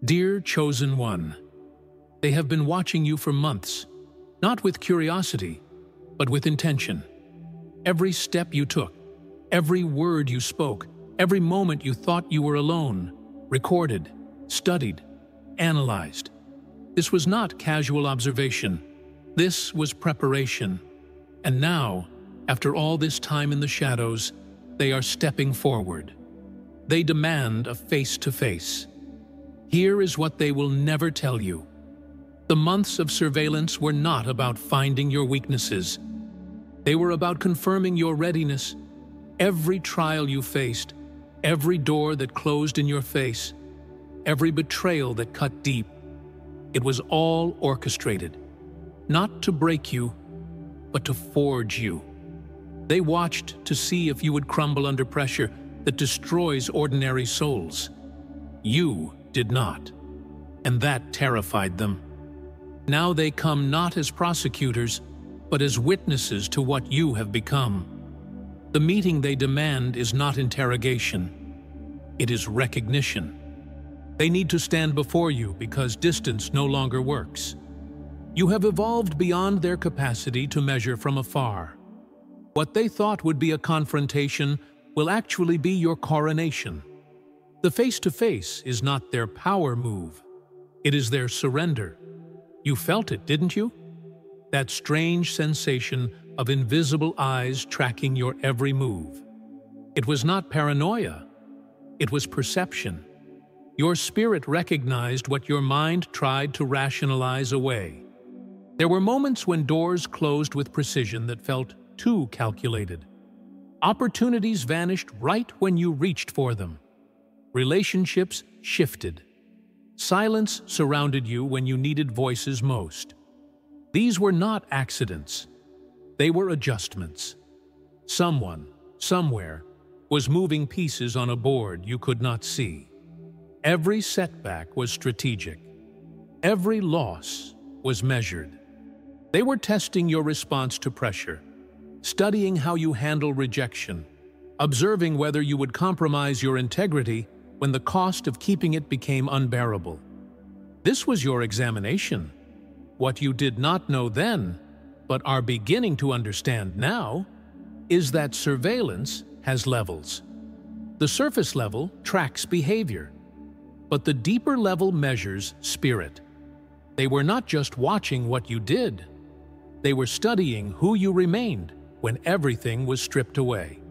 Dear Chosen One, they have been watching you for months, not with curiosity, but with intention. Every step you took, every word you spoke, every moment you thought you were alone, recorded, studied, analyzed. This was not casual observation. This was preparation. And now, after all this time in the shadows, they are stepping forward. They demand a face-to-face. Here is what they will never tell you. The months of surveillance were not about finding your weaknesses. They were about confirming your readiness. Every trial you faced, every door that closed in your face, every betrayal that cut deep, it was all orchestrated, not to break you, but to forge you. They watched to see if you would crumble under pressure that destroys ordinary souls. You did not, and that terrified them. Now they come not as prosecutors, but as witnesses to what you have become. The meeting they demand is not interrogation. It is recognition. They need to stand before you because distance no longer works. You have evolved beyond their capacity to measure from afar. What they thought would be a confrontation will actually be your coronation. The face-to-face is not their power move. It is their surrender. You felt it, didn't you? That strange sensation of invisible eyes tracking your every move. It was not paranoia. It was perception. Your spirit recognized what your mind tried to rationalize away. There were moments when doors closed with precision that felt too calculated. Opportunities vanished right when you reached for them. Relationships shifted. Silence surrounded you when you needed voices most. These were not accidents. They were adjustments. Someone, somewhere, was moving pieces on a board you could not see. Every setback was strategic. Every loss was measured. They were testing your response to pressure, studying how you handle rejection, observing whether you would compromise your integrity when the cost of keeping it became unbearable. This was your examination. What you did not know then, but are beginning to understand now, is that surveillance has levels. The surface level tracks behavior, but the deeper level measures spirit. They were not just watching what you did. They were studying who you remained when everything was stripped away.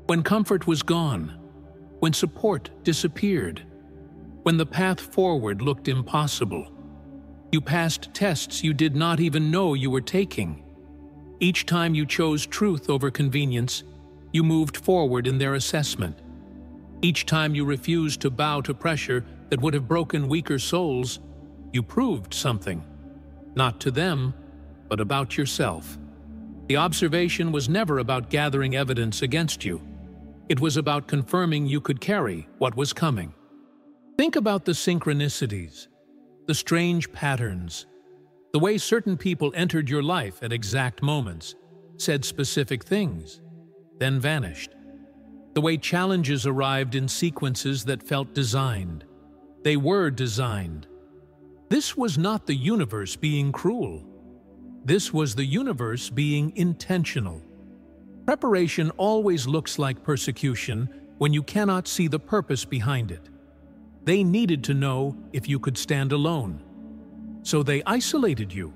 When comfort was gone, when support disappeared, when the path forward looked impossible. You passed tests you did not even know you were taking. Each time you chose truth over convenience, you moved forward in their assessment. Each time you refused to bow to pressure that would have broken weaker souls, you proved something. Not to them, but about yourself. The observation was never about gathering evidence against you. It was about confirming you could carry what was coming. Think about the synchronicities, the strange patterns, the way certain people entered your life at exact moments, said specific things, then vanished. The way challenges arrived in sequences that felt designed. They were designed. This was not the universe being cruel. This was the universe being intentional. Preparation always looks like persecution when you cannot see the purpose behind it. They needed to know if you could stand alone. So they isolated you.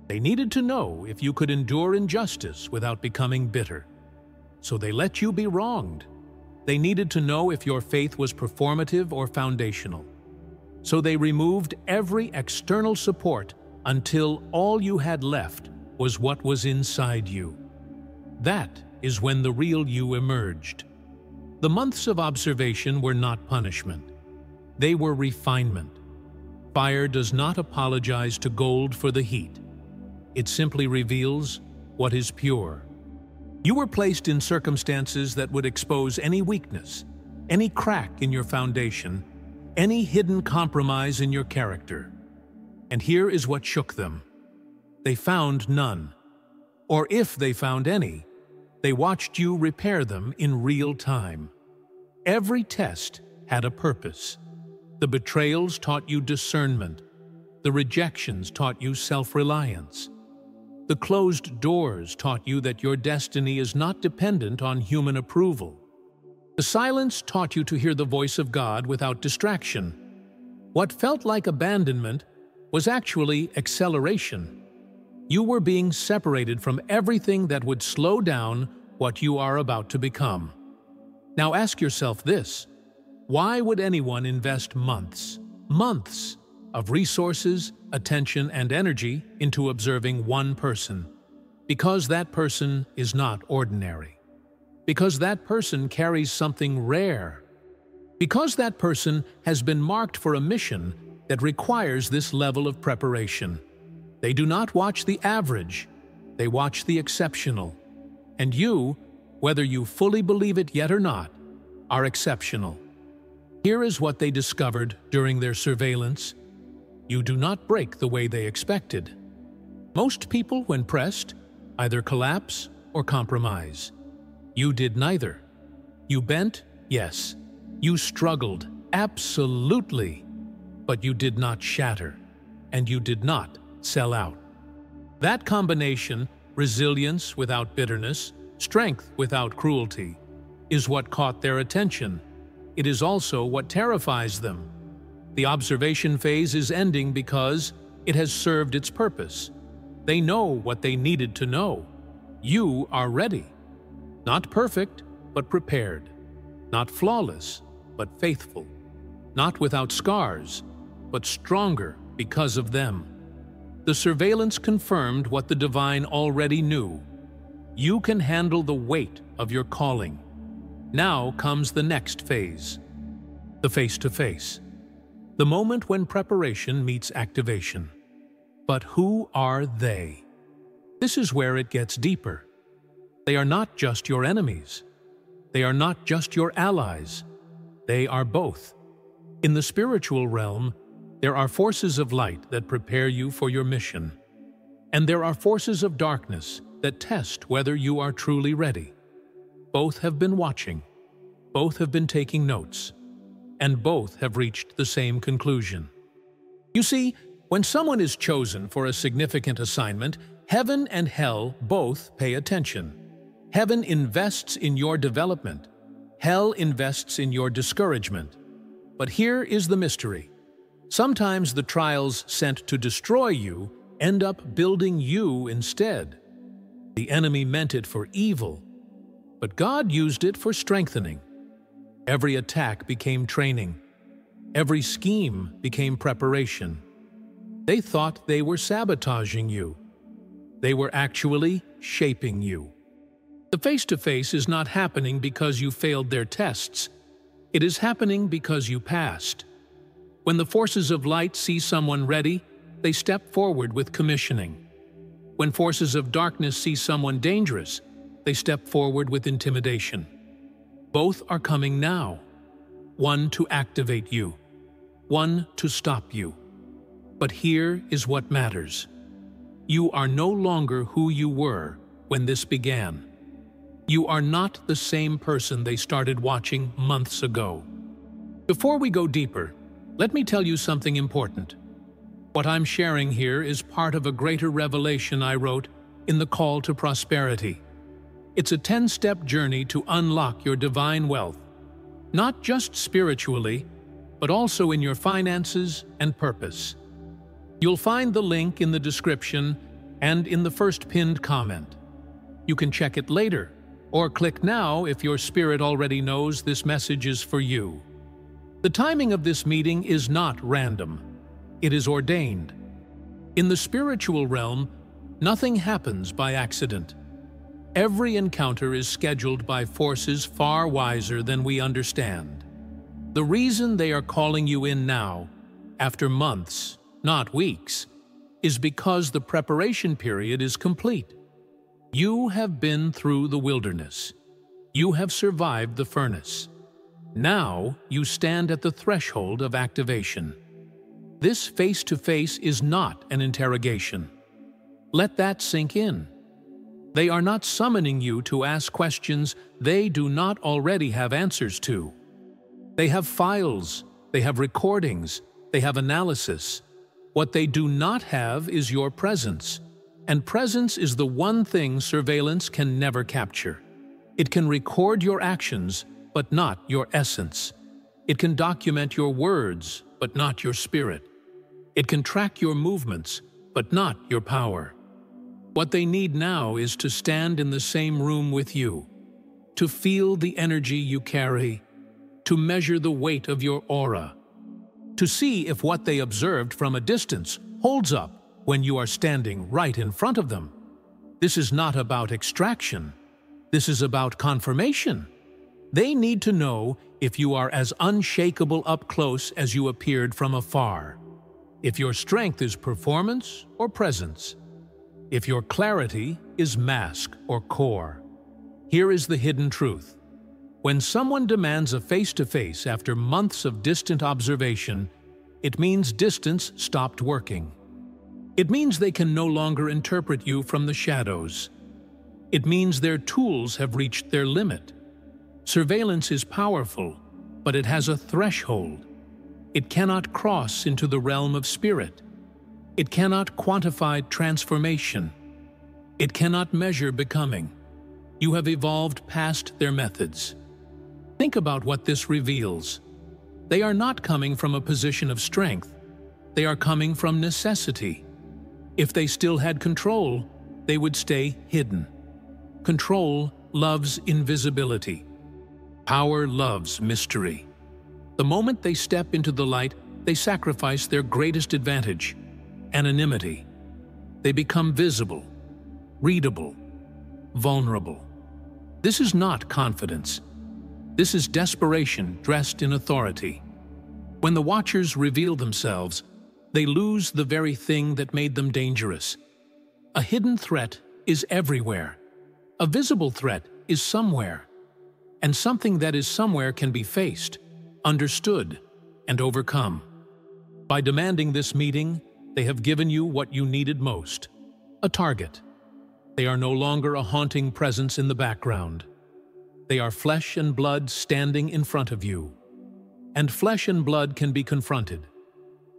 They needed to know if you could endure injustice without becoming bitter. So they let you be wronged. They needed to know if your faith was performative or foundational. So they removed every external support until all you had left was what was inside you. That is when the real you emerged. The months of observation were not punishment. They were refinement. Fire does not apologize to gold for the heat. It simply reveals what is pure. You were placed in circumstances that would expose any weakness, any crack in your foundation, any hidden compromise in your character. And here is what shook them. They found none. Or if they found any, they watched you repair them in real time. Every test had a purpose. The betrayals taught you discernment. The rejections taught you self-reliance. The closed doors taught you that your destiny is not dependent on human approval. The silence taught you to hear the voice of God without distraction. What felt like abandonment was actually acceleration. You were being separated from everything that would slow down what you are about to become. Now ask yourself this: why would anyone invest months of resources, attention, and energy into observing one person? Because that person is not ordinary. Because that person carries something rare. Because that person has been marked for a mission that requires this level of preparation. They do not watch the average, they watch the exceptional. And you, whether you fully believe it yet or not, are exceptional. Here is what they discovered during their surveillance. You do not break the way they expected. Most people, when pressed, either collapse or compromise. You did neither. You bent, yes. You struggled, absolutely. But you did not shatter, and you did not sell out. That combination, resilience without bitterness, strength without cruelty, is what caught their attention. It is also what terrifies them. The observation phase is ending because it has served its purpose. They know what they needed to know. You are ready. Not perfect, but prepared. Not flawless, but faithful. Not without scars, but stronger because of them. The surveillance confirmed what the divine already knew. You can handle the weight of your calling. Now comes the next phase, the face-to-face. The moment when preparation meets activation. But who are they? This is where it gets deeper. They are not just your enemies. They are not just your allies. They are both. In the spiritual realm, there are forces of light that prepare you for your mission. And there are forces of darkness that test whether you are truly ready. Both have been watching. Both have been taking notes. And both have reached the same conclusion. You see, when someone is chosen for a significant assignment, heaven and hell both pay attention. Heaven invests in your development. Hell invests in your discouragement. But here is the mystery. Sometimes the trials sent to destroy you end up building you instead. The enemy meant it for evil, but God used it for strengthening. Every attack became training. Every scheme became preparation. They thought they were sabotaging you. They were actually shaping you. The face-to-face is not happening because you failed their tests. It is happening because you passed. When the forces of light see someone ready, they step forward with commissioning. When forces of darkness see someone dangerous, they step forward with intimidation. Both are coming now. One to activate you. One to stop you. But here is what matters. You are no longer who you were when this began. You are not the same person they started watching months ago. Before we go deeper, let me tell you something important. What I'm sharing here is part of a greater revelation I wrote in The Call to Prosperity. It's a 10-step journey to unlock your divine wealth, not just spiritually, but also in your finances and purpose. You'll find the link in the description and in the first pinned comment. You can check it later, or click now if your spirit already knows this message is for you. The timing of this meeting is not random. It is ordained. In the spiritual realm, nothing happens by accident. Every encounter is scheduled by forces far wiser than we understand. The reason they are calling you in now, after months, not weeks, is because the preparation period is complete. You have been through the wilderness. You have survived the furnace. Now you stand at the threshold of activation. This face-to-face is not an interrogation. Let that sink in. They are not summoning you to ask questions they do not already have answers to. They have files, they have recordings, they have analysis. What they do not have is your presence. And presence is the one thing surveillance can never capture. It can record your actions, but not your essence. It can document your words, but not your spirit. It can track your movements, but not your power. What they need now is to stand in the same room with you, to feel the energy you carry, to measure the weight of your aura, to see if what they observed from a distance holds up when you are standing right in front of them. This is not about extraction. This is about confirmation. They need to know if you are as unshakable up close as you appeared from afar, if your strength is performance or presence, if your clarity is mask or core. Here is the hidden truth. When someone demands a face-to-face after months of distant observation, it means distance stopped working. It means they can no longer interpret you from the shadows. It means their tools have reached their limit. Surveillance is powerful, but it has a threshold. It cannot cross into the realm of spirit. It cannot quantify transformation. It cannot measure becoming. You have evolved past their methods. Think about what this reveals. They are not coming from a position of strength. They are coming from necessity. If they still had control, they would stay hidden. Control loves invisibility. Power loves mystery. The moment they step into the light, they sacrifice their greatest advantage, anonymity. They become visible, readable, vulnerable. This is not confidence. This is desperation dressed in authority. When the watchers reveal themselves, they lose the very thing that made them dangerous. A hidden threat is everywhere. A visible threat is somewhere. And something that is somewhere can be faced, understood, and overcome. By demanding this meeting, they have given you what you needed most, a target. They are no longer a haunting presence in the background. They are flesh and blood standing in front of you. And flesh and blood can be confronted.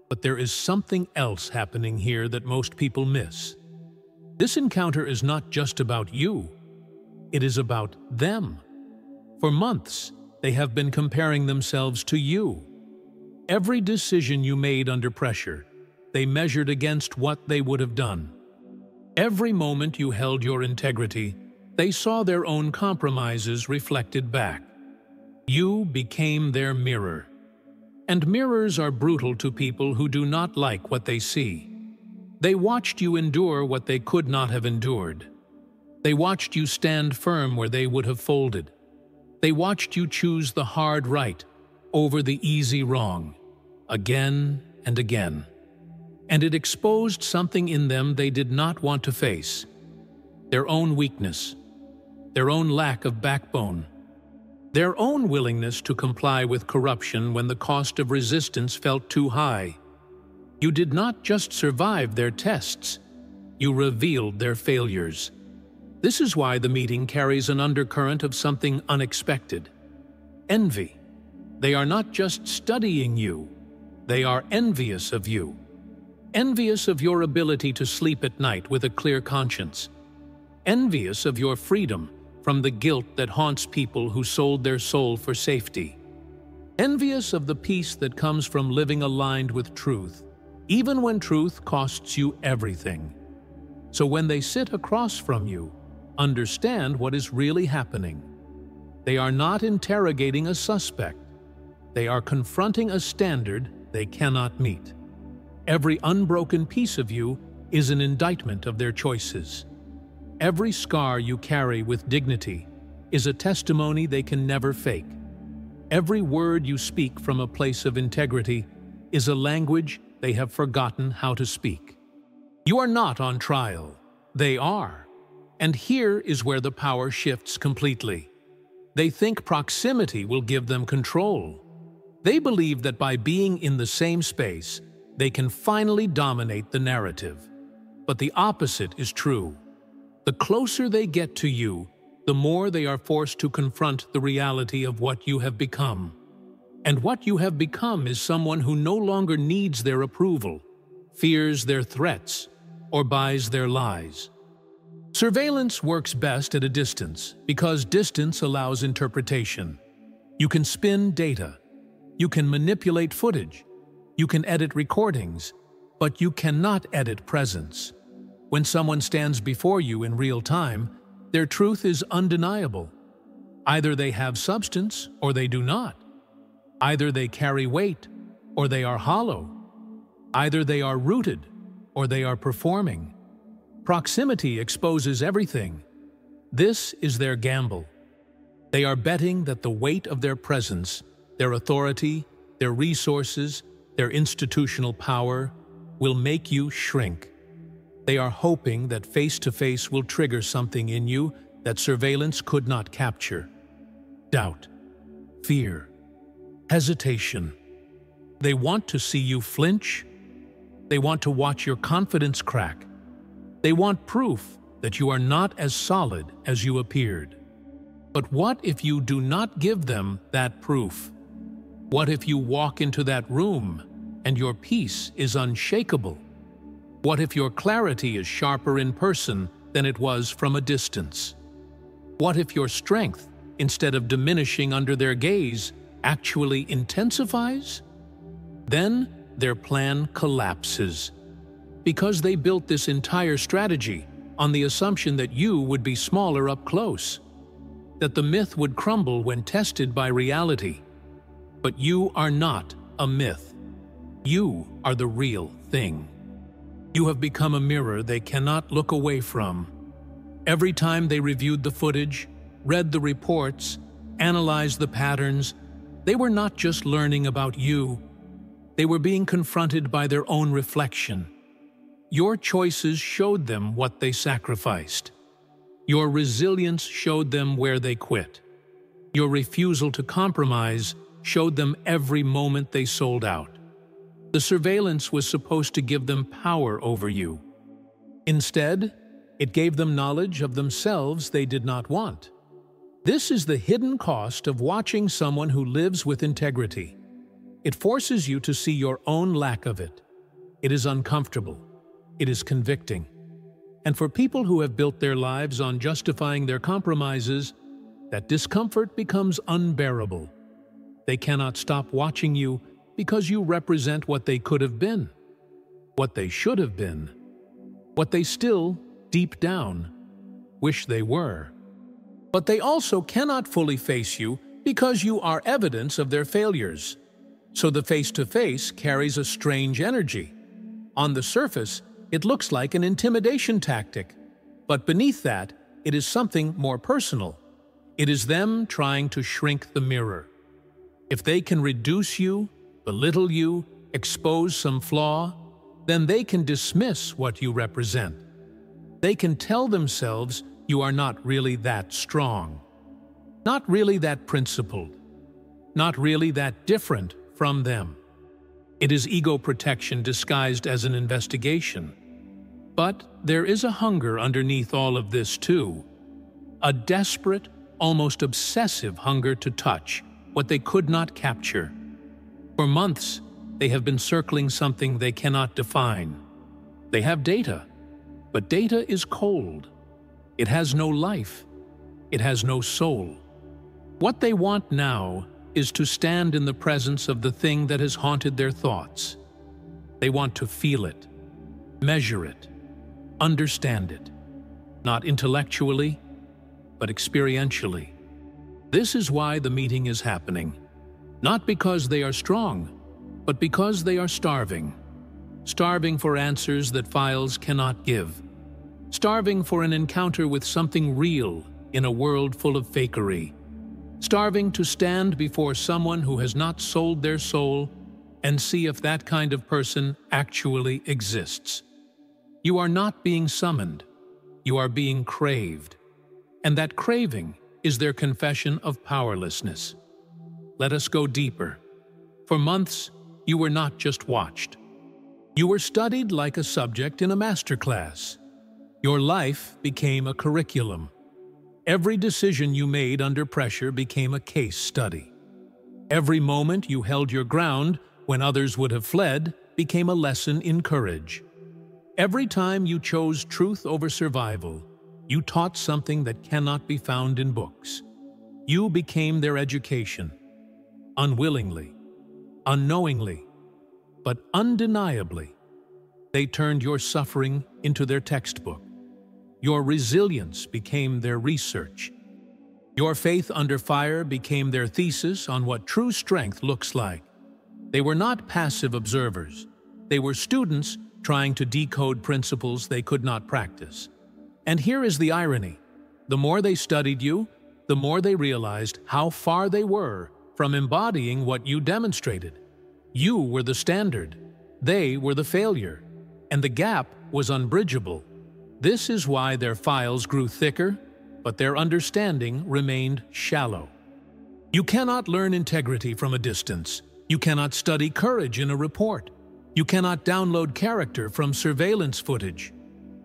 But there is something else happening here that most people miss. This encounter is not just about you. It is about them. For months, they have been comparing themselves to you. Every decision you made under pressure, they measured against what they would have done. Every moment you held your integrity, they saw their own compromises reflected back. You became their mirror. And mirrors are brutal to people who do not like what they see. They watched you endure what they could not have endured. They watched you stand firm where they would have folded. They watched you choose the hard right over the easy wrong, again and again. And it exposed something in them they did not want to face. Their own weakness, their own lack of backbone, their own willingness to comply with corruption when the cost of resistance felt too high. You did not just survive their tests, you revealed their failures. This is why the meeting carries an undercurrent of something unexpected. Envy. They are not just studying you, they are envious of you. Envious of your ability to sleep at night with a clear conscience. Envious of your freedom from the guilt that haunts people who sold their soul for safety. Envious of the peace that comes from living aligned with truth, even when truth costs you everything. So when they sit across from you, understand what is really happening. They are not interrogating a suspect. They are confronting a standard they cannot meet. Every unbroken piece of you is an indictment of their choices. Every scar you carry with dignity is a testimony they can never fake. Every word you speak from a place of integrity is a language they have forgotten how to speak. You are not on trial. They are. And here is where the power shifts completely. They think proximity will give them control. They believe that by being in the same space, they can finally dominate the narrative. But the opposite is true. The closer they get to you, the more they are forced to confront the reality of what you have become. And what you have become is someone who no longer needs their approval, fears their threats, or buys their lies. Surveillance works best at a distance because distance allows interpretation. You can spin data. You can manipulate footage. You can edit recordings, but you cannot edit presence. When someone stands before you in real time, their truth is undeniable. Either they have substance or they do not. Either they carry weight or they are hollow. Either they are rooted or they are performing. Proximity exposes everything. This is their gamble. They are betting that the weight of their presence, their authority, their resources, their institutional power will make you shrink. They are hoping that face-to-face will trigger something in you that surveillance could not capture. Doubt, fear, hesitation. They want to see you flinch. They want to watch your confidence crack. They want proof that you are not as solid as you appeared. But what if you do not give them that proof? What if you walk into that room and your peace is unshakable? What if your clarity is sharper in person than it was from a distance? What if your strength, instead of diminishing under their gaze, actually intensifies? Then their plan collapses. Because they built this entire strategy on the assumption that you would be smaller up close, that the myth would crumble when tested by reality. But you are not a myth. You are the real thing. You have become a mirror they cannot look away from. Every time they reviewed the footage, read the reports, analyzed the patterns, they were not just learning about you. They were being confronted by their own reflection. Your choices showed them what they sacrificed. Your resilience showed them where they quit. Your refusal to compromise showed them every moment they sold out. The surveillance was supposed to give them power over you. Instead, it gave them knowledge of themselves they did not want. This is the hidden cost of watching someone who lives with integrity. It forces you to see your own lack of it. It is uncomfortable. It is convicting. And for people who have built their lives on justifying their compromises, that discomfort becomes unbearable. They cannot stop watching you because you represent what they could have been, what they should have been, what they still, deep down, wish they were. But they also cannot fully face you because you are evidence of their failures. So the face-to-face carries a strange energy. On the surface, it looks like an intimidation tactic, but beneath that, it is something more personal. It is them trying to shrink the mirror. If they can reduce you, belittle you, expose some flaw, then they can dismiss what you represent. They can tell themselves you are not really that strong, not really that principled, not really that different from them. It is ego protection disguised as an investigation. But there is a hunger underneath all of this too. A desperate, almost obsessive hunger to touch what they could not capture. For months, they have been circling something they cannot define. They have data, but data is cold. It has no life. It has no soul. What they want now is to stand in the presence of the thing that has haunted their thoughts. They want to feel it, measure it, understand it, not intellectually, but experientially. This is why the meeting is happening. Not because they are strong, but because they are starving. Starving for answers that files cannot give. Starving for an encounter with something real in a world full of fakery. Starving to stand before someone who has not sold their soul and see if that kind of person actually exists. You are not being summoned. You are being craved. And that craving is their confession of powerlessness. Let us go deeper. For months, you were not just watched. You were studied like a subject in a masterclass. Your life became a curriculum. Every decision you made under pressure became a case study. Every moment you held your ground when others would have fled became a lesson in courage. Every time you chose truth over survival, you taught something that cannot be found in books. You became their education, unwillingly, unknowingly, but undeniably. They turned your suffering into their textbook. Your resilience became their research. Your faith under fire became their thesis on what true strength looks like. They were not passive observers. They were students trying to decode principles they could not practice. And here is the irony. The more they studied you, the more they realized how far they were from embodying what you demonstrated. You were the standard. They were the failure. And the gap was unbridgeable. This is why their files grew thicker, but their understanding remained shallow. You cannot learn integrity from a distance. You cannot study courage in a report. You cannot download character from surveillance footage.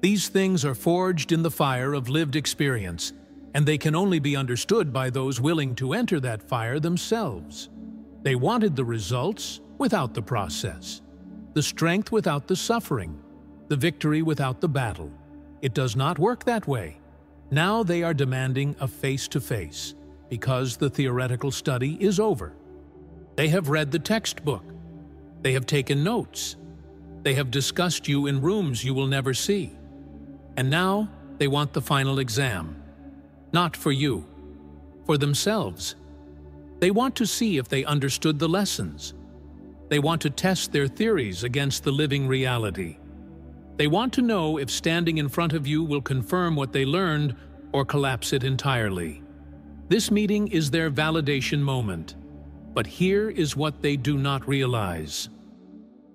These things are forged in the fire of lived experience, and they can only be understood by those willing to enter that fire themselves. They wanted the results without the process, the strength without the suffering, the victory without the battle. It does not work that way. Now they are demanding a face-to-face, because the theoretical study is over. They have read the textbook. They have taken notes. They have discussed you in rooms you will never see. And now they want the final exam. Not for you, for themselves. They want to see if they understood the lessons. They want to test their theories against the living reality. They want to know if standing in front of you will confirm what they learned or collapse it entirely. This meeting is their validation moment. But here is what they do not realize.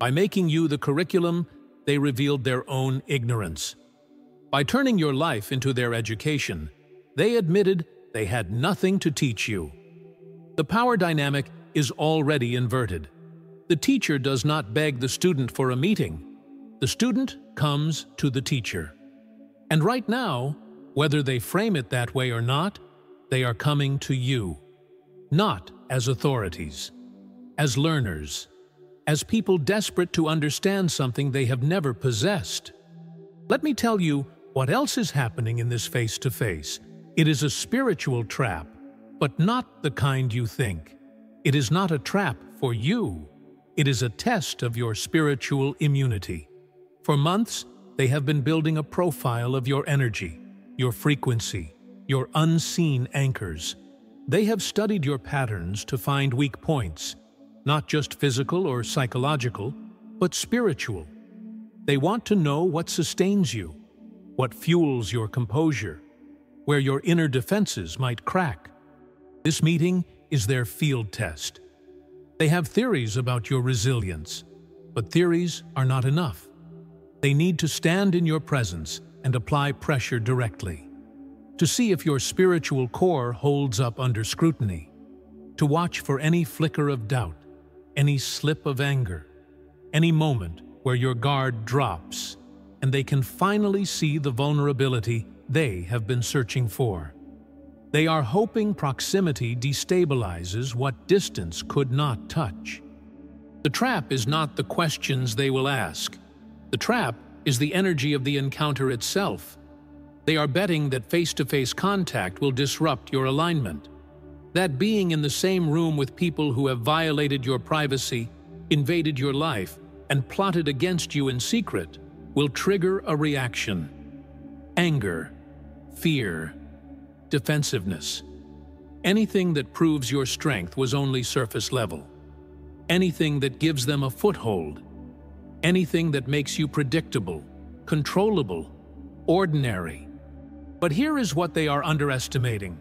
By making you the curriculum, they revealed their own ignorance. By turning your life into their education, they admitted they had nothing to teach you. The power dynamic is already inverted. The teacher does not beg the student for a meeting. The student comes to the teacher. And right now, whether they frame it that way or not, they are coming to you. Not as authorities, as learners, as people desperate to understand something they have never possessed. Let me tell you what else is happening in this face-to-face. It is a spiritual trap, but not the kind you think. It is not a trap for you. It is a test of your spiritual immunity. For months, they have been building a profile of your energy, your frequency, your unseen anchors. They have studied your patterns to find weak points, not just physical or psychological, but spiritual. They want to know what sustains you, what fuels your composure, where your inner defenses might crack. This meeting is their field test. They have theories about your resilience, but theories are not enough. They need to stand in your presence and apply pressure directly, to see if your spiritual core holds up under scrutiny, to watch for any flicker of doubt, any slip of anger, any moment where your guard drops, and they can finally see the vulnerability they have been searching for. They are hoping proximity destabilizes what distance could not touch. The trap is not the questions they will ask. The trap is the energy of the encounter itself. They are betting that face-to-face contact will disrupt your alignment. That being in the same room with people who have violated your privacy, invaded your life, and plotted against you in secret will trigger a reaction. Anger, fear, defensiveness. Anything that proves your strength was only surface level. Anything that gives them a foothold. Anything that makes you predictable, controllable, ordinary. But here is what they are underestimating.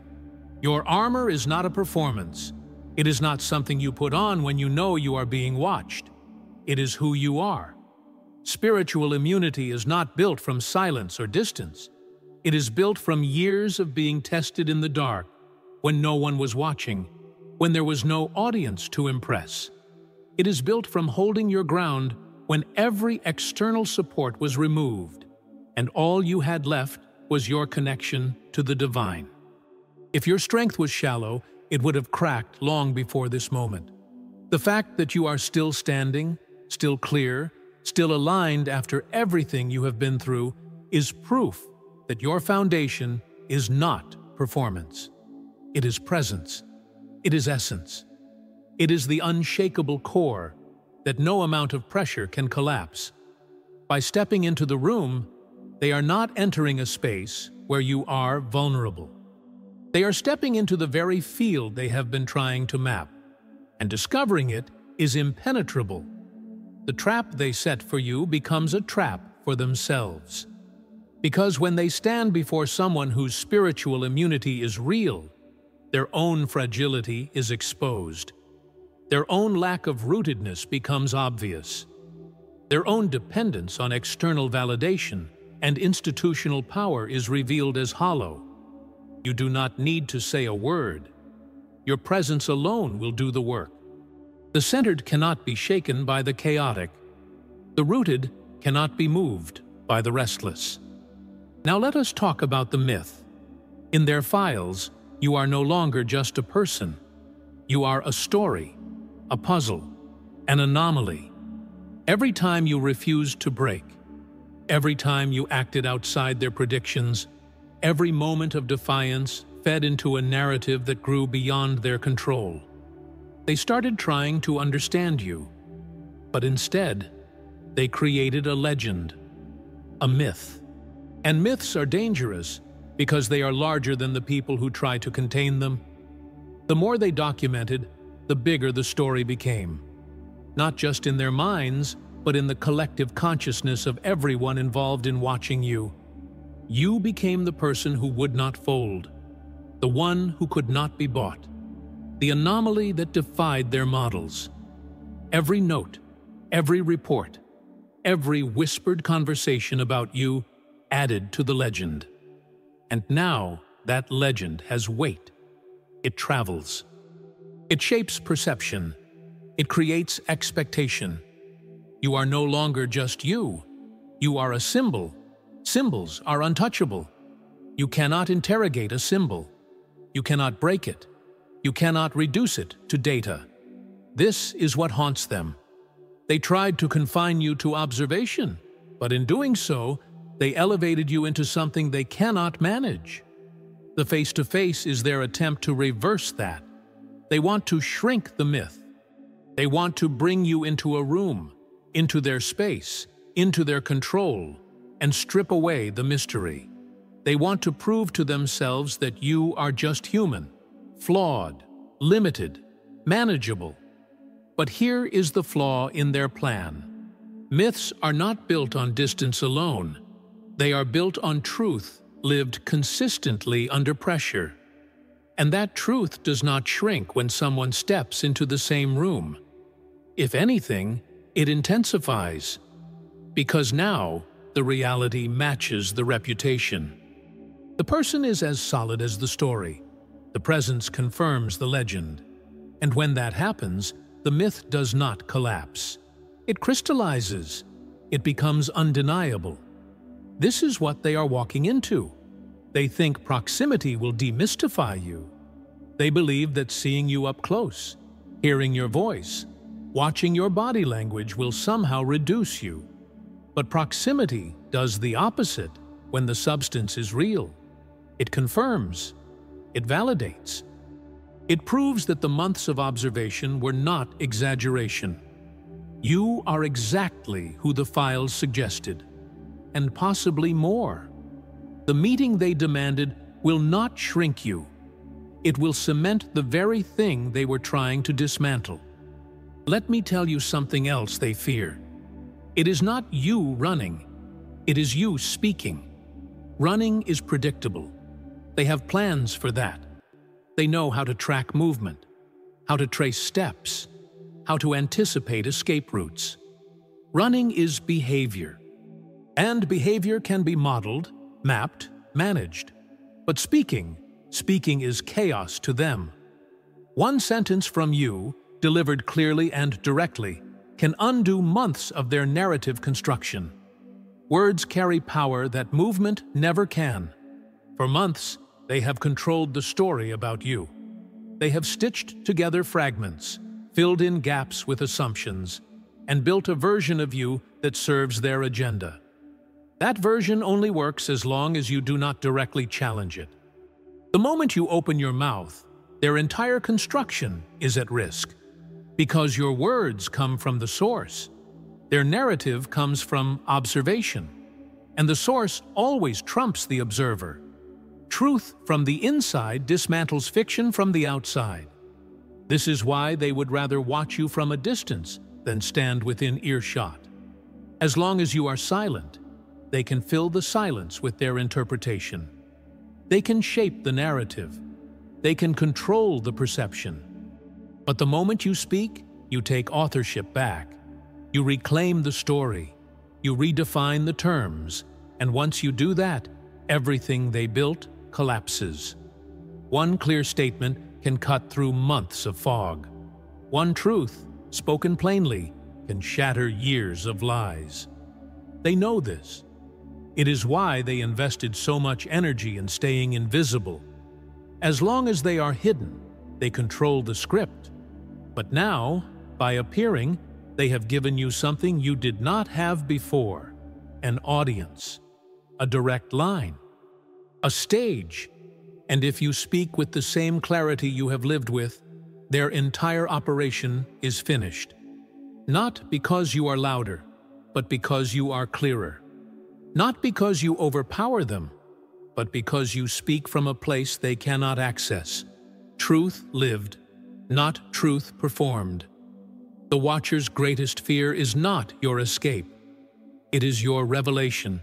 Your armor is not a performance. It is not something you put on when you know you are being watched. It is who you are. Spiritual immunity is not built from silence or distance. It is built from years of being tested in the dark, when no one was watching, when there was no audience to impress. It is built from holding your ground when every external support was removed, and all you had left was your connection to the divine. If your strength was shallow, it would have cracked long before this moment. The fact that you are still standing, still clear, still aligned after everything you have been through is proof that your foundation is not performance. It is presence. It is essence. It is the unshakable core that no amount of pressure can collapse. By stepping into the room, they are not entering a space where you are vulnerable. They are stepping into the very field they have been trying to map, and discovering it is impenetrable. The trap they set for you becomes a trap for themselves. Because when they stand before someone whose spiritual immunity is real, their own fragility is exposed. Their own lack of rootedness becomes obvious. Their own dependence on external validation and institutional power is revealed as hollow. You do not need to say a word. Your presence alone will do the work. The centered cannot be shaken by the chaotic. The rooted cannot be moved by the restless. Now let us talk about the myth. In their files, you are no longer just a person. You are a story, a puzzle, an anomaly. Every time you refused to break, every time you acted outside their predictions, every moment of defiance fed into a narrative that grew beyond their control. They started trying to understand you, but instead, they created a legend, a myth. And myths are dangerous because they are larger than the people who try to contain them. The more they documented, the bigger the story became. Not just in their minds, but in the collective consciousness of everyone involved in watching you. You became the person who would not fold, the one who could not be bought, the anomaly that defied their models. Every note, every report, every whispered conversation about you added to the legend. And now that legend has weight. It travels. It shapes perception. It creates expectation. You are no longer just you. You are a symbol. Symbols are untouchable. You cannot interrogate a symbol. You cannot break it. You cannot reduce it to data. This is what haunts them. They tried to confine you to observation, but in doing so, they elevated you into something they cannot manage. The face-to-face is their attempt to reverse that. They want to shrink the myth. They want to bring you into a room, into their space, into their control, and strip away the mystery. They want to prove to themselves that you are just human, flawed, limited, manageable. But here is the flaw in their plan. Myths are not built on distance alone. They are built on truth lived consistently under pressure. And that truth does not shrink when someone steps into the same room. If anything, it intensifies. Because now, the reality matches the reputation. The person is as solid as the story. The presence confirms the legend. And when that happens, the myth does not collapse. It crystallizes. It becomes undeniable. This is what they are walking into. They think proximity will demystify you. They believe that seeing you up close, hearing your voice, watching your body language will somehow reduce you. But proximity does the opposite when the substance is real. It confirms. It validates. It proves that the months of observation were not exaggeration. You are exactly who the files suggested, and possibly more. The meeting they demanded will not shrink you. It will cement the very thing they were trying to dismantle. Let me tell you something else they fear. It is not you running. It is you speaking. Running is predictable. They have plans for that. They know how to track movement, how to trace steps, how to anticipate escape routes. Running is behavior. And behavior can be modeled, mapped, managed. But speaking is chaos to them. One sentence from you, delivered clearly and directly, can undo months of their narrative construction. Words carry power that movement never can. For months, they have controlled the story about you. they have stitched together fragments, filled in gaps with assumptions, and built a version of you that serves their agenda. That version only works as long as you do not directly challenge it. The moment you open your mouth, their entire construction is at risk. Because your words come from the source. Their narrative comes from observation, and the source always trumps the observer. Truth from the inside dismantles fiction from the outside. This is why they would rather watch you from a distance than stand within earshot. As long as you are silent, they can fill the silence with their interpretation. They can shape the narrative. They can control the perception. But the moment you speak, you take authorship back. You reclaim the story. You redefine the terms. And once you do that, everything they built collapses. One clear statement can cut through months of fog. One truth, spoken plainly, can shatter years of lies. They know this. It is why they invested so much energy in staying invisible. As long as they are hidden, they control the script. But now, by appearing, they have given you something you did not have before: an audience, a direct line, a stage. And if you speak with the same clarity you have lived with, their entire operation is finished. Not because you are louder, but because you are clearer. Not because you overpower them, but because you speak from a place they cannot access. Truth lived, not truth performed. The Watcher's greatest fear is not your escape. It is your revelation.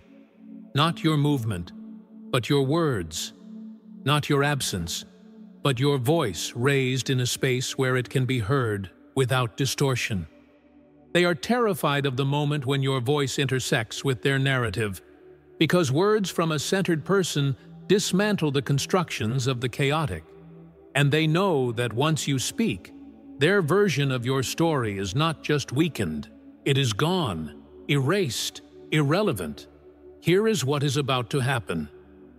Not your movement, but your words. Not your absence, but your voice raised in a space where it can be heard without distortion. They are terrified of the moment when your voice intersects with their narrative, because words from a centered person dismantle the constructions of the chaotic. And they know that once you speak, their version of your story is not just weakened, it is gone, erased, irrelevant. Here is what is about to happen.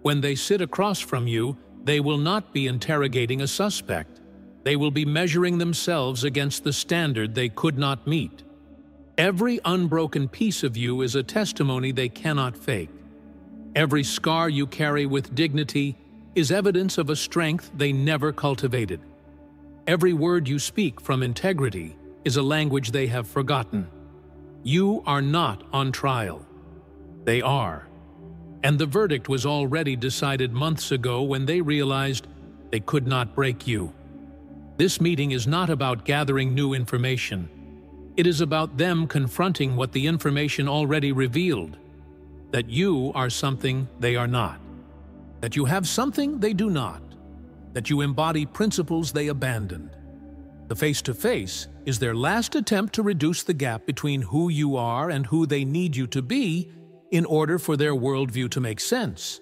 When they sit across from you, they will not be interrogating a suspect. They will be measuring themselves against the standard they could not meet. Every unbroken piece of you is a testimony they cannot fake. Every scar you carry with dignity is evidence of a strength they never cultivated. Every word you speak from integrity is a language they have forgotten. You are not on trial. They are. And the verdict was already decided months ago when they realized they could not break you. This meeting is not about gathering new information. It is about them confronting what the information already revealed: that you are something they are not, that you have something they do not, that you embody principles they abandoned. The face-to-face is their last attempt to reduce the gap between who you are and who they need you to be in order for their worldview to make sense.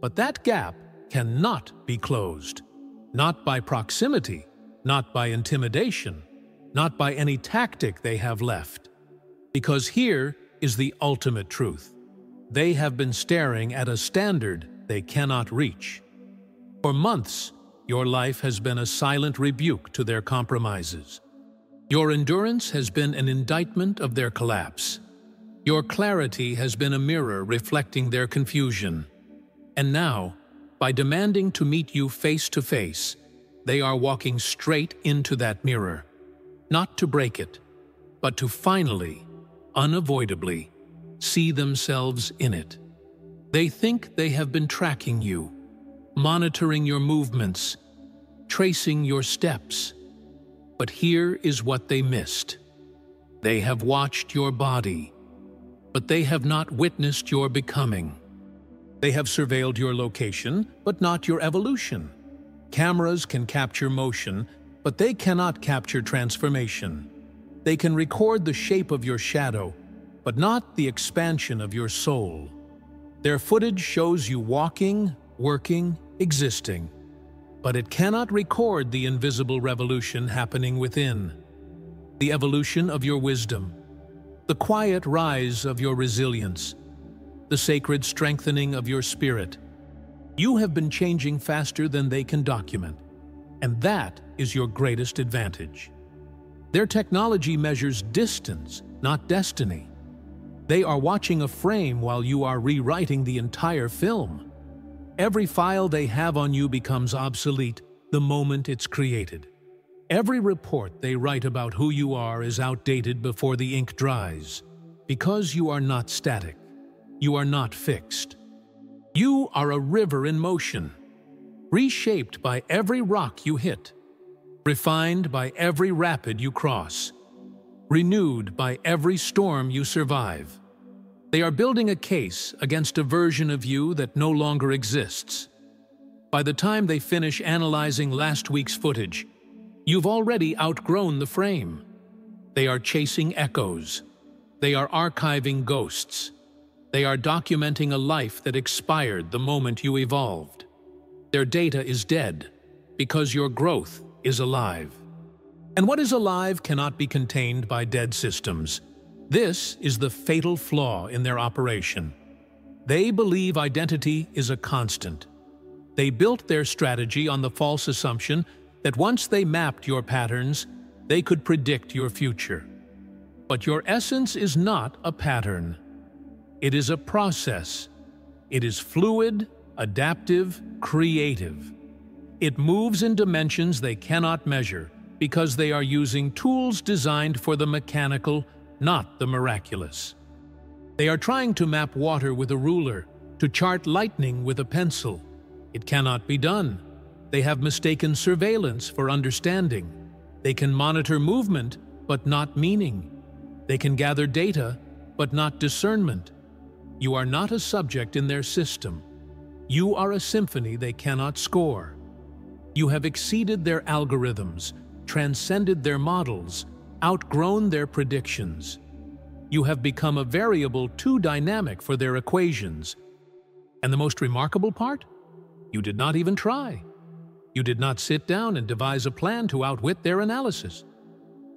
But that gap cannot be closed, not by proximity, not by intimidation, not by any tactic they have left. Because here is the ultimate truth. They have been staring at a standard they cannot reach. For months, your life has been a silent rebuke to their compromises. Your endurance has been an indictment of their collapse. Your clarity has been a mirror reflecting their confusion. And now, by demanding to meet you face to face, they are walking straight into that mirror. Not to break it, but to finally, unavoidably, see themselves in it. They think they have been tracking you, monitoring your movements, tracing your steps. But here is what they missed. They have watched your body, but they have not witnessed your becoming. They have surveilled your location, but not your evolution. Cameras can capture motion, but they cannot capture transformation. They can record the shape of your shadow, but not the expansion of your soul. Their footage shows you walking, working, existing, but it cannot record the invisible revolution happening within. The evolution of your wisdom, the quiet rise of your resilience, the sacred strengthening of your spirit. You have been changing faster than they can document. And that is your greatest advantage. Their technology measures distance, not destiny. They are watching a frame while you are rewriting the entire film. Every file they have on you becomes obsolete the moment it's created. Every report they write about who you are is outdated before the ink dries, because you are not static. You are not fixed. You are a river in motion, reshaped by every rock you hit, refined by every rapid you cross, renewed by every storm you survive. They are building a case against a version of you that no longer exists. By the time they finish analyzing last week's footage, you've already outgrown the frame. They are chasing echoes. They are archiving ghosts. They are documenting a life that expired the moment you evolved. Their data is dead because your growth is alive. And what is alive cannot be contained by dead systems. This is the fatal flaw in their operation. They believe identity is a constant. They built their strategy on the false assumption that once they mapped your patterns, they could predict your future. But your essence is not a pattern. It is a process. It is fluid, adaptive, creative. It moves in dimensions they cannot measure because they are using tools designed for the mechanical, not the miraculous. They are trying to map water with a ruler, to chart lightning with a pencil. It cannot be done. They have mistaken surveillance for understanding. They can monitor movement, but not meaning. They can gather data, but not discernment. You are not a subject in their system. You are a symphony they cannot score. You have exceeded their algorithms, transcended their models, outgrown their predictions. You have become a variable too dynamic for their equations. And the most remarkable part? You did not even try. You did not sit down and devise a plan to outwit their analysis.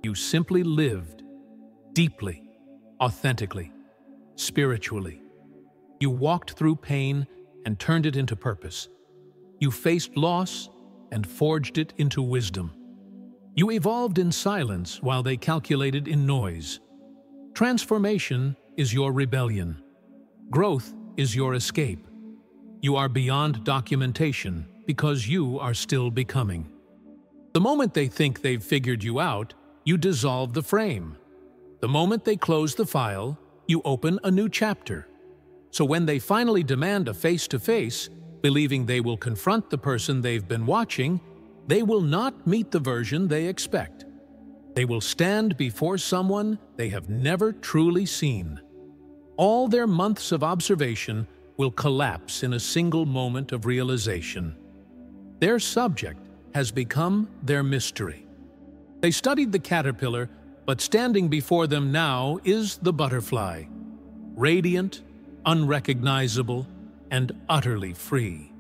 You simply lived, deeply, authentically, spiritually. You walked through pain and turned it into purpose. You faced loss and forged it into wisdom. You evolved in silence while they calculated in noise. Transformation is your rebellion. Growth is your escape. You are beyond documentation because you are still becoming. The moment they think they've figured you out, you dissolve the frame. The moment they close the file, you open a new chapter. So when they finally demand a face-to-face, believing they will confront the person they've been watching, they will not meet the version they expect. They will stand before someone they have never truly seen. All their months of observation will collapse in a single moment of realization. Their subject has become their mystery. They studied the caterpillar, but standing before them now is the butterfly, radiant, unrecognizable, and utterly free.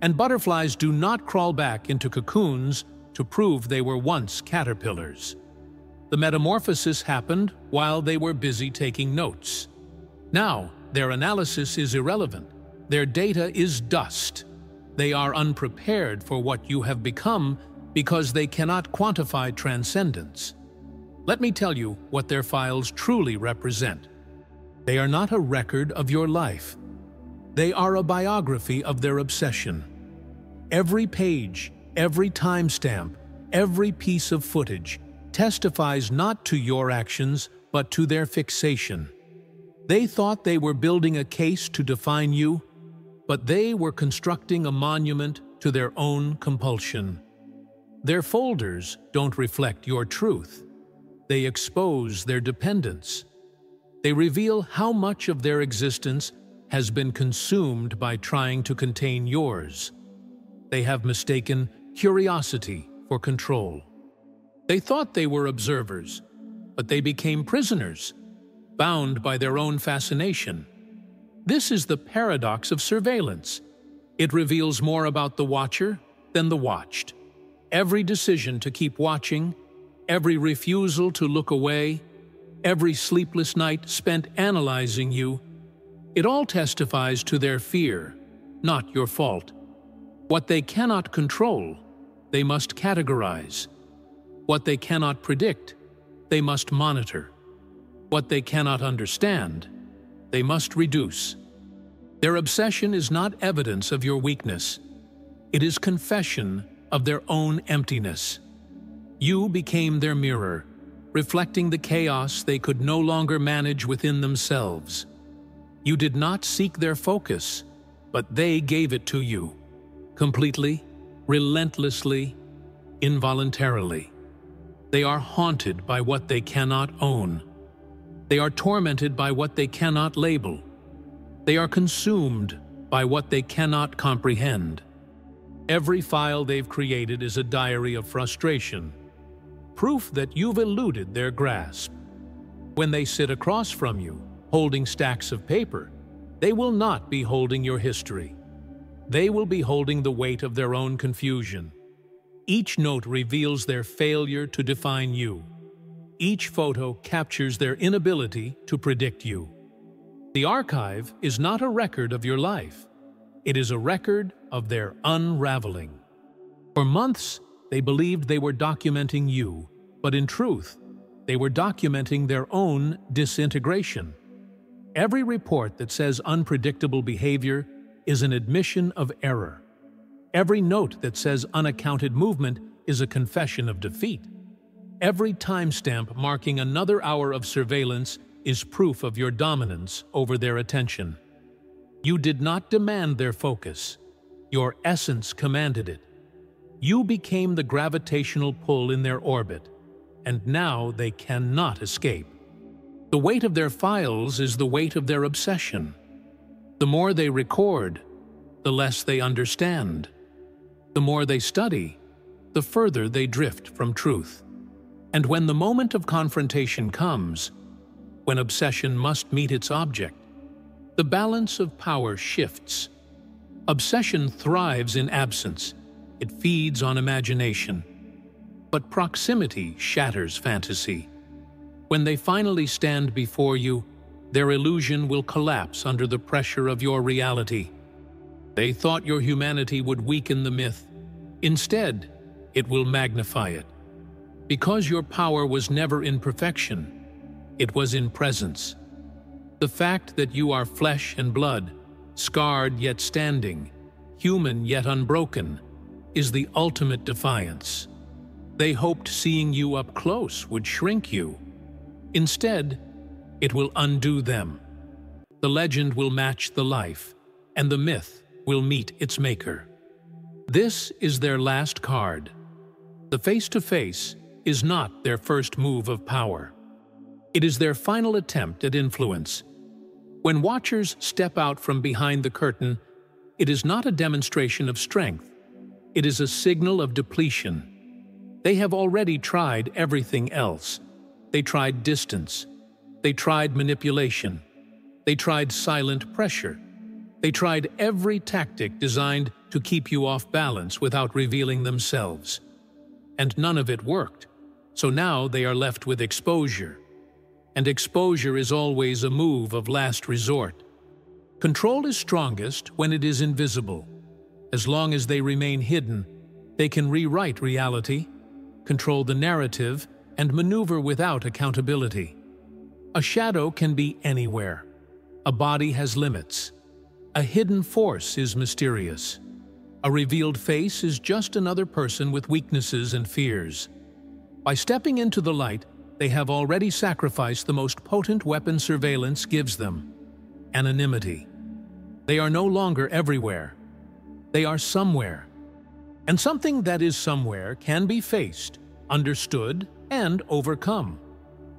And butterflies do not crawl back into cocoons to prove they were once caterpillars. The metamorphosis happened while they were busy taking notes. Now, their analysis is irrelevant. Their data is dust. They are unprepared for what you have become because they cannot quantify transcendence. Let me tell you what their files truly represent. They are not a record of your life. They are a biography of their obsession. Every page, every timestamp, every piece of footage testifies not to your actions, but to their fixation. They thought they were building a case to define you, but they were constructing a monument to their own compulsion. Their folders don't reflect your truth. They expose their dependence. They reveal how much of their existence has been consumed by trying to contain yours. They have mistaken curiosity for control. They thought they were observers, but they became prisoners, bound by their own fascination. This is the paradox of surveillance. It reveals more about the watcher than the watched. Every decision to keep watching, every refusal to look away, every sleepless night spent analyzing you, it all testifies to their fear, not your fault. What they cannot control, they must categorize. What they cannot predict, they must monitor. What they cannot understand, they must reduce. Their obsession is not evidence of your weakness. It is confession of their own emptiness. You became their mirror, reflecting the chaos they could no longer manage within themselves. You did not seek their focus, but they gave it to you, completely, relentlessly, involuntarily. They are haunted by what they cannot own. They are tormented by what they cannot label. They are consumed by what they cannot comprehend. Every file they've created is a diary of frustration, proof that you've eluded their grasp. When they sit across from you, holding stacks of paper, they will not be holding your history. They will be holding the weight of their own confusion. Each note reveals their failure to define you. Each photo captures their inability to predict you. The archive is not a record of your life. It is a record of their unraveling. For months, they believed they were documenting you, but in truth, they were documenting their own disintegration. Every report that says unpredictable behavior is an admission of error. Every note that says unaccounted movement is a confession of defeat. Every timestamp marking another hour of surveillance is proof of your dominance over their attention. You did not demand their focus. Your essence commanded it. You became the gravitational pull in their orbit, and now they cannot escape. The weight of their files is the weight of their obsession. The more they record, the less they understand. The more they study, the further they drift from truth. And when the moment of confrontation comes, when obsession must meet its object, the balance of power shifts. Obsession thrives in absence. It feeds on imagination. But proximity shatters fantasy. When they finally stand before you, their illusion will collapse under the pressure of your reality. They thought your humanity would weaken the myth. Instead, it will magnify it. Because your power was never in perfection, it was in presence. The fact that you are flesh and blood, scarred yet standing, human yet unbroken, is the ultimate defiance. They hoped seeing you up close would shrink you. Instead, it will undo them. The legend will match the life, and the myth will meet its maker. This is their last card. The face-to-face is not their first move of power. It is their final attempt at influence. When watchers step out from behind the curtain, it is not a demonstration of strength. It is a signal of depletion. They have already tried everything else. They tried distance. They tried manipulation. They tried silent pressure. They tried every tactic designed to keep you off balance without revealing themselves. And none of it worked. So now they are left with exposure. And exposure is always a move of last resort. Control is strongest when it is invisible. As long as they remain hidden, they can rewrite reality, control the narrative, and maneuver without accountability. A shadow can be anywhere. A body has limits. A hidden force is mysterious. A revealed face is just another person with weaknesses and fears. By stepping into the light, they have already sacrificed the most potent weapon surveillance gives them: anonymity. They are no longer everywhere. They are somewhere. And something that is somewhere can be faced, understood, and overcome.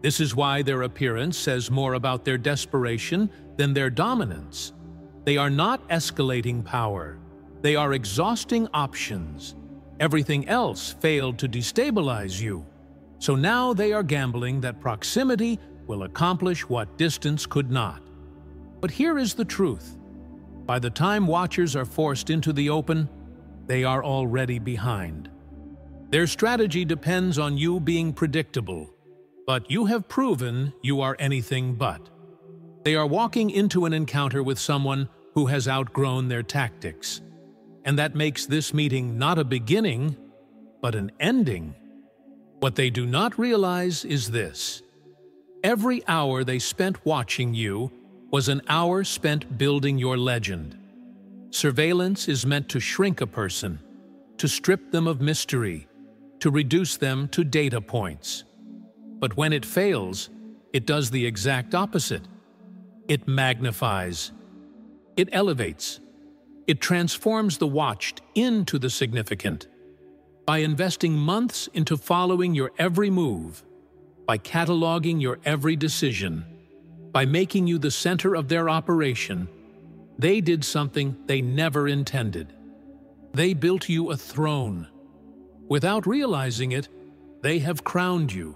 This is why their appearance says more about their desperation than their dominance. They are not escalating power. They are exhausting options. Everything else failed to destabilize you. So now they are gambling that proximity will accomplish what distance could not. But here is the truth. By the time watchers are forced into the open, they are already behind. Their strategy depends on you being predictable, but you have proven you are anything but. They are walking into an encounter with someone who has outgrown their tactics. And that makes this meeting not a beginning, but an ending. What they do not realize is this: every hour they spent watching you was an hour spent building your legend. Surveillance is meant to shrink a person, to strip them of mystery, to reduce them to data points. But when it fails, it does the exact opposite. It magnifies. It elevates. It transforms the watched into the significant. By investing months into following your every move, by cataloging your every decision, by making you the center of their operation, they did something they never intended. They built you a throne. Without realizing it, they have crowned you,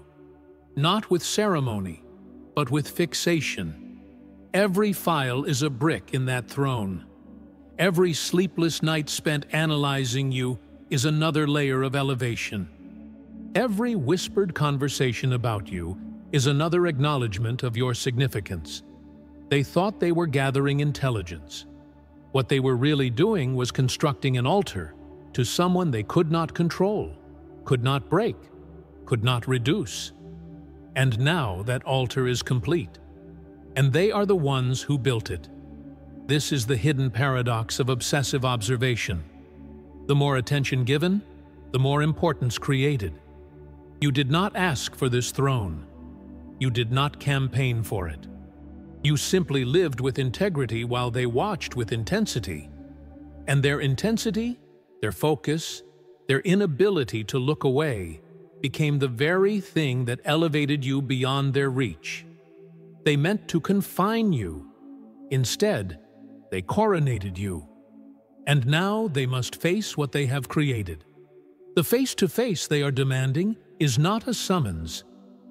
not with ceremony, but with fixation. Every file is a brick in that throne. Every sleepless night spent analyzing you is another layer of elevation. Every whispered conversation about you is another acknowledgement of your significance. They thought they were gathering intelligence. What they were really doing was constructing an altar to someone they could not control, could not break, could not reduce. And now that altar is complete, and they are the ones who built it. This is the hidden paradox of obsessive observation. The more attention given, the more importance created. You did not ask for this throne. You did not campaign for it. You simply lived with integrity while they watched with intensity. And their intensity, their focus, their inability to look away became the very thing that elevated you beyond their reach. They meant to confine you. Instead, they coronated you. And now they must face what they have created. The face-to-face they are demanding is not a summons.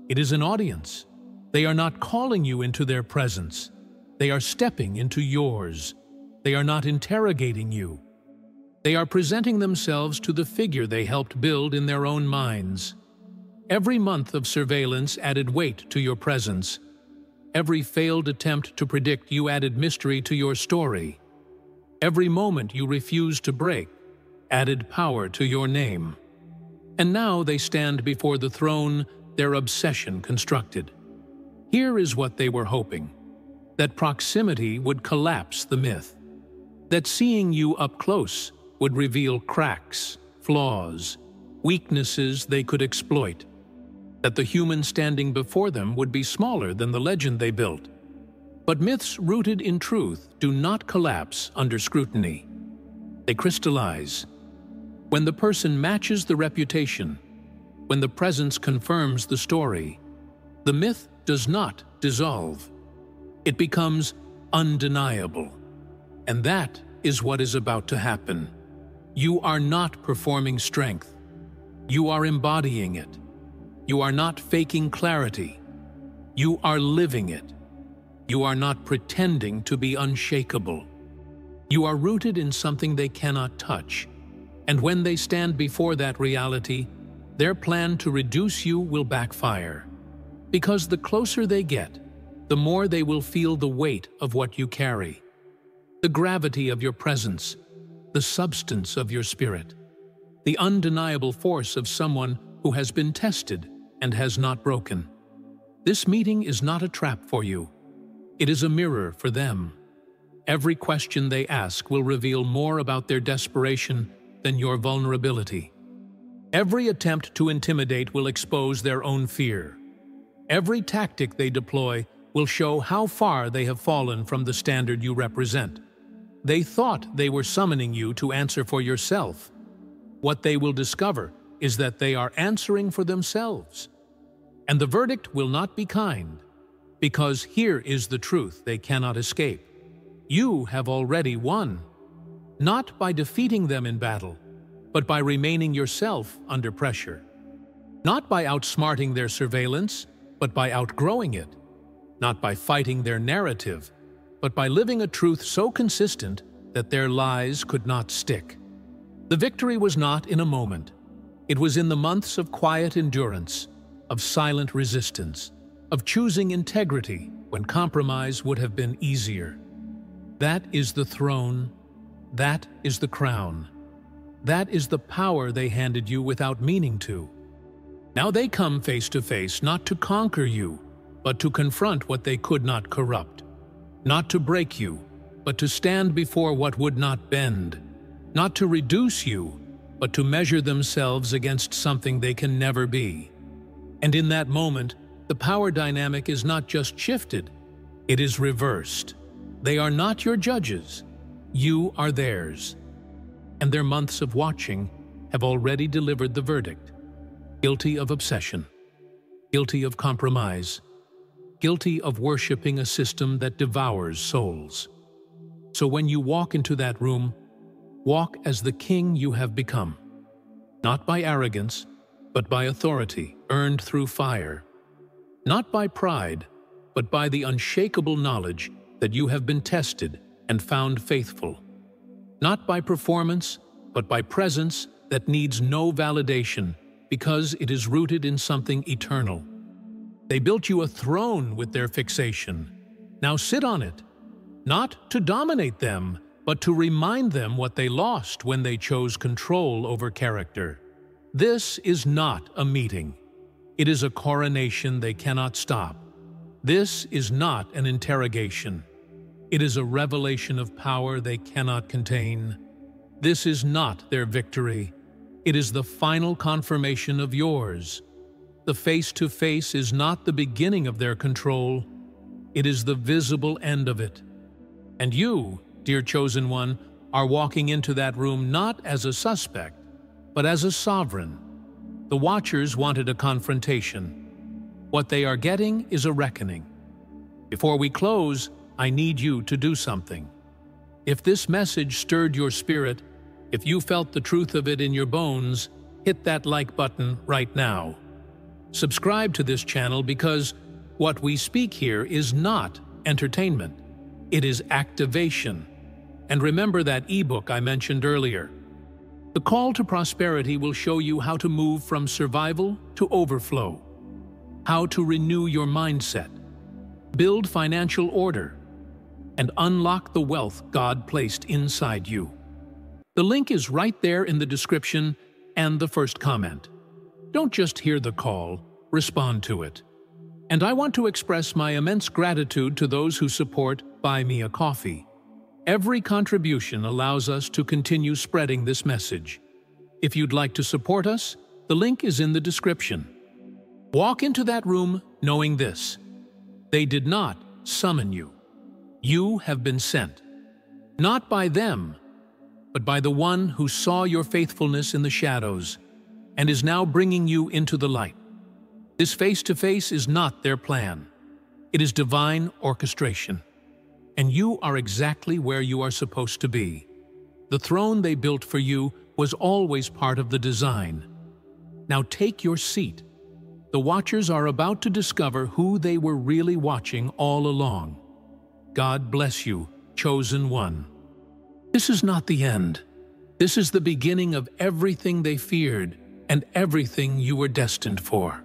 It is an audience. They are not calling you into their presence. They are stepping into yours. They are not interrogating you. They are presenting themselves to the figure they helped build in their own minds. Every month of surveillance added weight to your presence. Every failed attempt to predict you added mystery to your story. Every moment you refused to break added power to your name. And now they stand before the throne their obsession constructed. Here is what they were hoping: that proximity would collapse the myth, that seeing you up close would reveal cracks, flaws, weaknesses they could exploit, that the human standing before them would be smaller than the legend they built. But myths rooted in truth do not collapse under scrutiny. They crystallize. When the person matches the reputation, when the presence confirms the story, the myth does not dissolve. It becomes undeniable. And that is what is about to happen. You are not performing strength. You are embodying it. You are not faking clarity. You are living it. You are not pretending to be unshakable. You are rooted in something they cannot touch. And when they stand before that reality, their plan to reduce you will backfire. Because the closer they get, the more they will feel the weight of what you carry, the gravity of your presence, the substance of your spirit, the undeniable force of someone who has been tested and has not broken. This meeting is not a trap for you. It is a mirror for them. Every question they ask will reveal more about their desperation than your vulnerability. Every attempt to intimidate will expose their own fear. Every tactic they deploy will show how far they have fallen from the standard you represent. They thought they were summoning you to answer for yourself. What they will discover is that they are answering for themselves. And the verdict will not be kind, because here is the truth they cannot escape. You have already won, not by defeating them in battle, but by remaining yourself under pressure. Not by outsmarting their surveillance, but by outgrowing it. Not by fighting their narrative, but by living a truth so consistent that their lies could not stick. The victory was not in a moment. It was in the months of quiet endurance, of silent resistance, of choosing integrity when compromise would have been easier. That is the throne. That is the crown. That is the power they handed you without meaning to. Now they come face to face not to conquer you, but to confront what they could not corrupt. Not to break you, but to stand before what would not bend. Not to reduce you, but to measure themselves against something they can never be. And in that moment, the power dynamic is not just shifted, it is reversed. They are not your judges, you are theirs. And their months of watching have already delivered the verdict. Guilty of obsession, guilty of compromise, guilty of worshiping a system that devours souls. So when you walk into that room, walk as the king you have become, not by arrogance, but by authority earned through fire, not by pride, but by the unshakable knowledge that you have been tested and found faithful, not by performance, but by presence that needs no validation because it is rooted in something eternal. They built you a throne with their fixation. Now sit on it, not to dominate them, but to remind them what they lost when they chose control over character. This is not a meeting. It is a coronation they cannot stop. This is not an interrogation. It is a revelation of power they cannot contain. This is not their victory. It is the final confirmation of yours. The face-to-face is not the beginning of their control. It is the visible end of it. And you, dear chosen one, are walking into that room not as a suspect, but as a sovereign. The watchers wanted a confrontation. What they are getting is a reckoning. Before we close, I need you to do something. If this message stirred your spirit, if you felt the truth of it in your bones, hit that like button right now. Subscribe to this channel because what we speak here is not entertainment. It is activation. And remember that ebook I mentioned earlier. The Call to Prosperity will show you how to move from survival to overflow, how to renew your mindset, build financial order, and unlock the wealth God placed inside you. The link is right there in the description and the first comment. Don't just hear the call, respond to it. And I want to express my immense gratitude to those who support Buy Me a Coffee. Every contribution allows us to continue spreading this message. If you'd like to support us, the link is in the description. Walk into that room knowing this: they did not summon you. You have been sent, not by them, but by the one who saw your faithfulness in the shadows and is now bringing you into the light. This face-to-face is not their plan. It is divine orchestration. And you are exactly where you are supposed to be. The throne they built for you was always part of the design. Now take your seat. The watchers are about to discover who they were really watching all along. God bless you, chosen one. This is not the end. This is the beginning of everything they feared and everything you were destined for.